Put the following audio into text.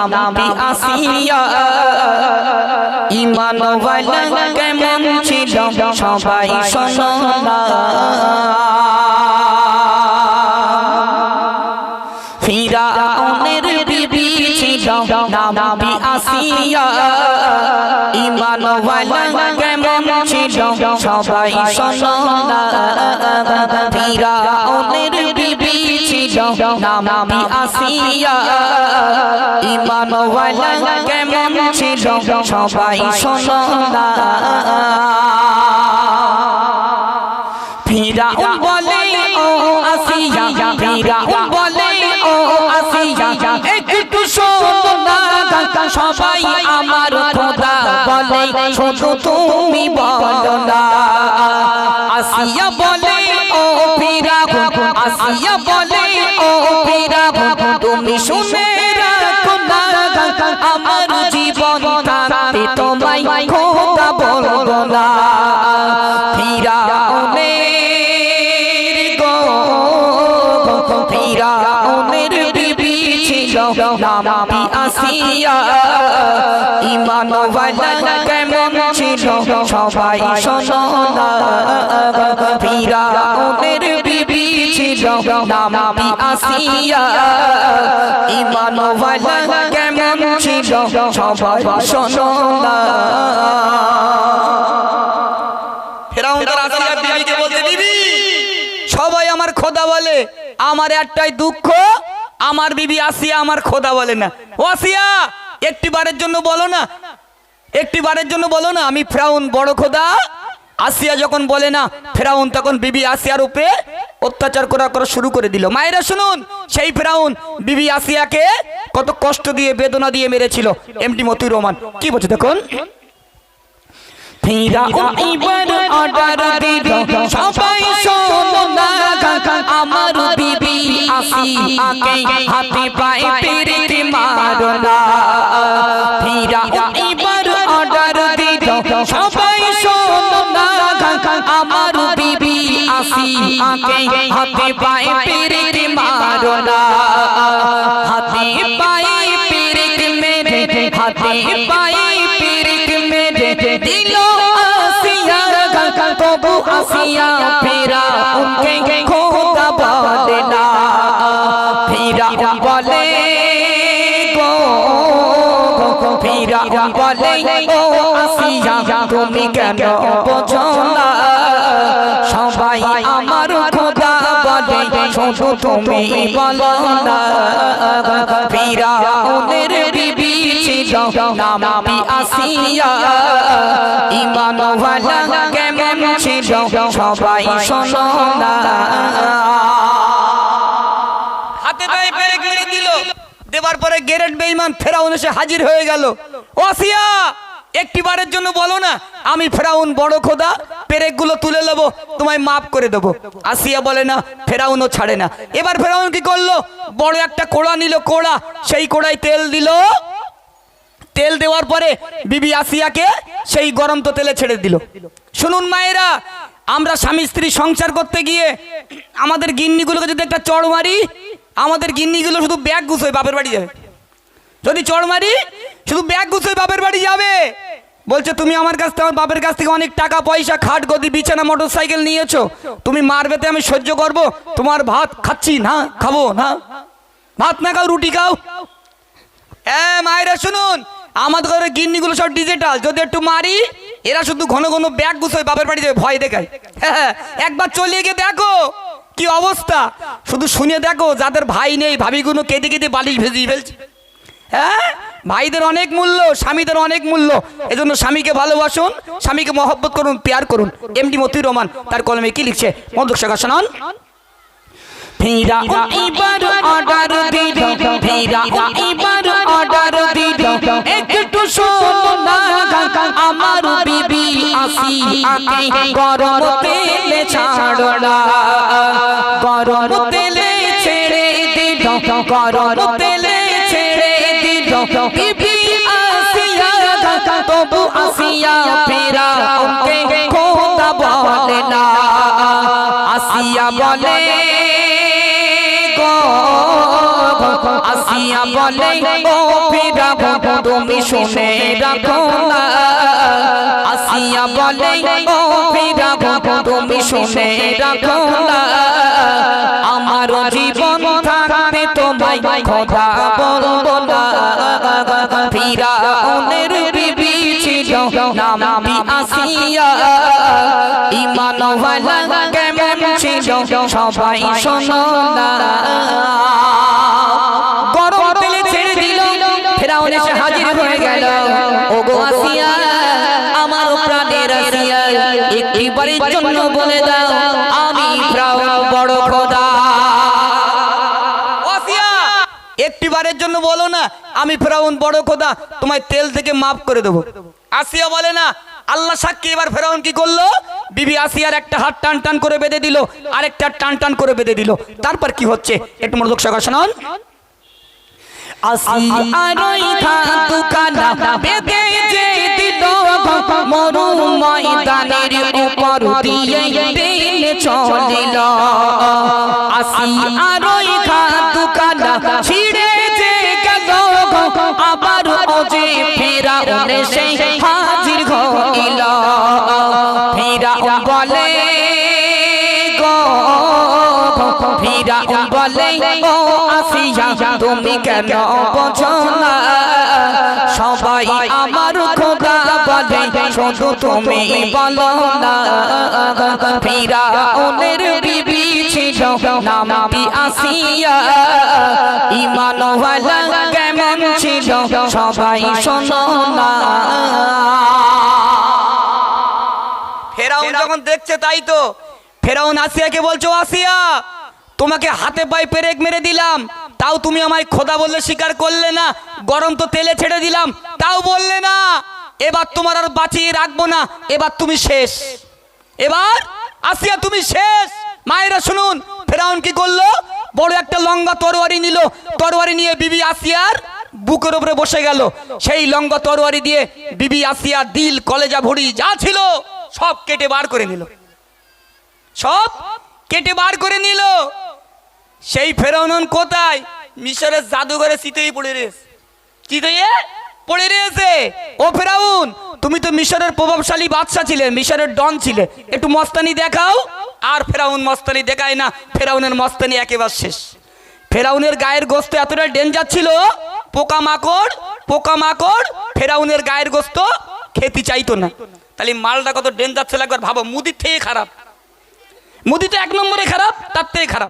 নামটি আসিয়া ঈমান ওয়ালা কেমন ছিল সবাই শোনো না ফিরাউনের বিবি ছিল নামটি আসিয়া ঈমান ওয়ালা কেমন ছিল সবাই শোনো না ফিরাউনের বিবি ছিল নামটি আসিয়া ঈমান ওয়ালা কেমন ছিল সবাই শোনো না ফিরাউন বলে ও আসিয়া ফিরাউন বলে ও আসিয়া একটু শোনো না সবাই আমার খোদা বলে শুধু তুমি বলো না আসিয়া বলে ও ফিরাউন আসিয়া বলে ও ফিরাউন তুমি শুনে রাখো না আমার জীবন থাকতে তোমায় খোদা বলবো না ফিরাউনের বিবি ছিল নামটি আসিয়া ঈমান ওয়ালা কেমন ছিল সবাই শোনো না ফিরাউনের বিবি ছিল নামটি আসিয়া ঈমান ওয়ালা কেমন ছিল সবাই শোনো না ফিরাউন তার আসিয়ার বিবিকে বলতে বিবি সবাই আমার খোদা বলে আমার একটাই দুঃখ আমার বিবি আসিয়া আমার খোদা বলে না ও আসিয়া একটিবারের জন্য বলো না একটিবারের জন্য বলো না আমি ফিরাউন বড় খোদা আসিয়া যখন বলে না ফিরাউন তখন বিবি আসিয়ার উপরে অত্যাচার করা শুরু করে দিল মায়েরা শুনুন সেই ফিরাউন বিবি আসিয়াকে কত কষ্ট দিয়ে বেদনা দিয়ে মেরেছিল এমডি মতিউর রহমান কি বলছে দেখুন ফিরাউন এবার অর্ডার দিল সবাই শোনো না আমার বিবি আসিয়াকে হাতে পায়ে পেরেকে মারো না ফিরাউন এবার অর্ডার দিল সবাই শোনো না আমার বিবি আসিয়াকে হাতে পায়ে পেরেকে মারো না হাতে পায়ে পেরেকে মেরে হাতে পায়ে পেরেকে মেরে দিল তবু আসিয়া ফিরাউনকে খোদা বলে না ফিরাউন বলে গো ফিরাউন বলে ও আসিয়া তুমি কেন বোঝো না সবাই আমার খোদা বলে শুধু তুমি বলো না ফিরাউনের বিবি ছিল নামটি আসিয়া ঈমান ওয়ালা কেমন ছিল সবাই শোনো না হাতে পায়ে পেরেক মেরে দিল দেবার পরে গেরেট বেঈমান ফিরাউন এসে হাজির হয়ে গেল ও আসিয়া একটিবারের জন্য বলো না আমি ফিরাউন বড় খোদা পেরেকগুলো তুলে নেবো তোমায় মাফ করে দেবো আসিয়া বলে না ফিরাউনও ছাড়ে না এবার ফিরাউন কি করলো বড় একটা কোড়া নিল কোড়া সেই কোড়ায় তেল দিল তেল দেওয়ার পরে বিবি আসিয়াকে সেই গরম তো তেলে ছেড়ে দিল শুনুন মায়েরা আমরা স্বামী স্ত্রী সংসার করতে গিয়ে আমাদের গিন্নিগুলোকে যদি একটা চড় মারি আমাদের গিন্নিগুলো শুধু ব্যাগ গুছোয় বাপের বাড়ি যাবে যদি চড় মারি শুধু ব্যাগ গুছোয় বাপের বাড়ি যাবে বলছে তুমি আমার কাছ থেকে আমার বাপের কাছ থেকে অনেক টাকা পয়সা খাট গদি বিছানা মোটরসাইকেল নিয়েছো তুমি মারবেতে আমি সহ্য করব তোমার ভাত খাচ্ছি না খাবো না ভাত না খাও রুটি খাও মায়েরা শুনুন আমাদের ঘরে গিন্নিগুলো সব ডিজিটাল যদি একটু মারি এরা শুধু ঘন ঘন ব্যাগ গুছোয় বাপের বাড়ি যাবে ভয় দেখায় একবার চলে গিয়ে দেখো কি অবস্থা শুধু শুনে দেখো যাদের ভাই নেই ভাবিগুলো কেঁদে কেঁদে বালিশ ভেজিয়ে ফেলছে ভাইদের অনেক মূল্য স্বামীদের অনেক মূল্য এজন্য স্বামীকে ভালোবাসুন স্বামীকে মহব্বত করুন প্যার করুন এমডি মতিউর রহমান তার কলমে কি লিখছে মনোযোগ সহকারে শুনুন ফিরাউন এবার অর্ডার দিল ফিরাউন এবার অর্ডার দিল একটু শোনো না আমার বিবি আসিয়াকে গরম তেলে ছাড়ো না গরম তেলে ছেড়ে দিল গরম তেলে ছেড়ে দিল বিবি আসিয়া তবু আসিয়া ফিরাউনকে খোদা বলে না আসিয়া বলে আসিয়া বলে ও ফেরাউন তুমি শুনে রাখো না আসিয়া বলে ও ফেরাউন তুমি শুনে রাখো না আমার জীবন থাকতে তোমায় খোদা বলবো না ফিরাউনের বিবি ছিল নাম আসিয়া ঈমানওয়ালা কেমন ছিল সবাই শোনো না গরম তেলে ছেড়ে দিল ফেরাউন এসে হাজির হয়ে গেল ওগো আসিয়া আমার প্রাণের আসিয়া একটিবারের জন্য বলে দাও আমি ফেরাউন বড় খোদা আসিয়া একটিবারের জন্য বলো না আমি ফেরাউন বড় খোদা তোমায় তেল থেকে মাফ করে দেবো আসিয়া বলে না আল্লাহ সাক্ষী এবার ফেরাউন কি করলো বিবি আসিয়ার একটা হাত টান টান করে বেঁধে দিল আরেকটা টান টান করে বেঁধে দিল তারপর কি হচ্ছে একটু মনোযোগ সহকারে শুনুন আসিয়ার ওই খাতুখানা বেঁধে যে দিল মরু ময়দানের উপর দিয়ে দিল চলিল আসিয়ার ওই খাতুখানা ছিড়ে যে গেল আবার ওজে ফেরাউন এসে হাজির হইল ফেরাউন বলে গো ফেরাউন বলে ও আসিয়া তুমি কেন বোঝো না সবাই আমার খোদা বলে শুধু তুমি বলো না ফেরাউনের বিবি ছিল নামটি আসিয়া ঈমানওয়ালা কেমন ছিল সবাই শোনো না ফেরাউন যখন দেখছে তাই তো ফেরাউন আসিয়াকে বলছো আসিয়া তোমাকে হাতে পায়ে পেরেক মেরে দিলাম তাও তুমি আমায় খোদা বললে স্বীকার করলে না গরম তো তেলে ছেড়ে দিলাম তাও বললে না এবার তোমার আর বাঁচিয়ে রাখবো না এবার তুমি শেষ এবার আসিয়া তুমি শেষ মায়েরা শুনুন ফেরাউন কি করলো বড় একটা লম্বা তরবারি নিল তরবারি নিয়ে বিবি আসিয়ার বুকের উপরে বসে গেল সেই লম্বা তরবারি দিয়ে বিবি আসিয়া দিল কলেজা ভুঁড়ি যা ছিল সব কেটে বার করে নিল সব কেটে বার করে নিল সেই ফেরাউন কোথায় মিশরের জাদুঘরে চিতই পড়ে রয়েছে চিতইয়ে পড়ে রয়েছে ও ফেরাউন তুমি তো মিশরের প্রভাবশালী বাদশা ছিলে মিশরের ডন ছিলে একটু মস্তানি দেখাও আর ফেরাউন মস্তানি দেখায় না ফেরাউনের মস্তানি একেবারে শেষ ফেরাউনের গায়ের গোস্ত এতটা ডেঞ্জার ছিল পোকামাকড় ফেরাউনের গায়ের গোস্ত খেতে চাইতো না তাহলে মালটা কত ডেঞ্জার ছিল একবার ভাবো মুদির থেকে খারাপ মুদি তো এক নম্বরে খারাপ তার থেকে খারাপ